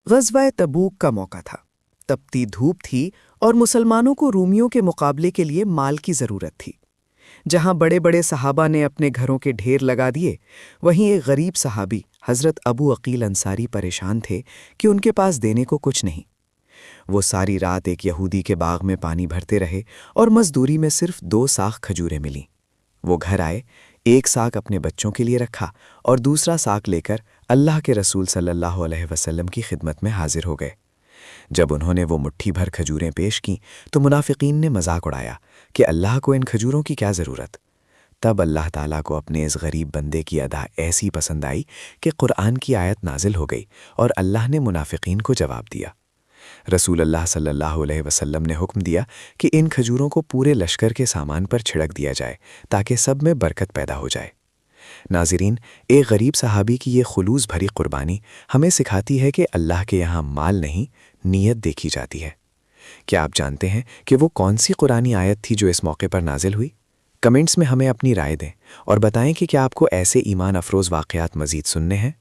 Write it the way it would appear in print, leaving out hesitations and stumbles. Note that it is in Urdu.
غزوہ تبوک کا موقع تھا۔ تپتی دھوپ تھی اور مسلمانوں کو رومیوں کے مقابلے کے لیے مال کی ضرورت تھی۔ جہاں بڑے بڑے صحابہ نے اپنے گھروں کے ڈھیر لگا دیے، وہیں ایک غریب صحابی حضرت ابو عقیل انصاری پریشان تھے کہ ان کے پاس دینے کو کچھ نہیں۔ وہ ساری رات ایک یہودی کے باغ میں پانی بھرتے رہے اور مزدوری میں صرف 2 ساخ کھجوریں ملیں۔ وہ گھر آئے، ایک ساک اپنے بچوں کے لیے رکھا اور دوسرا ساک لے کر اللہ کے رسول صلی اللہ علیہ وسلم کی خدمت میں حاضر ہو گئے۔ جب انہوں نے وہ مٹھی بھر کھجوریں پیش کیں تو منافقین نے مذاق اڑایا کہ اللہ کو ان کھجوروں کی کیا ضرورت؟ تب اللہ تعالیٰ کو اپنے اس غریب بندے کی ادا ایسی پسند آئی کہ قرآن کی آیت نازل ہو گئی اور اللہ نے منافقین کو جواب دیا۔ رسول اللہ صلی اللہ علیہ وسلم نے حکم دیا کہ ان کھجوروں کو پورے لشکر کے سامان پر چھڑک دیا جائے تاکہ سب میں برکت پیدا ہو جائے۔ ناظرین، ایک غریب صحابی کی یہ خلوص بھری قربانی ہمیں سکھاتی ہے کہ اللہ کے یہاں مال نہیں، نیت دیکھی جاتی ہے۔ کیا آپ جانتے ہیں کہ وہ کون سی قرآنی آیت تھی جو اس موقع پر نازل ہوئی؟ کمنٹس میں ہمیں اپنی رائے دیں اور بتائیں کہ کیا آپ کو ایسے ایمان افروز واقعات مزید سننے ہیں؟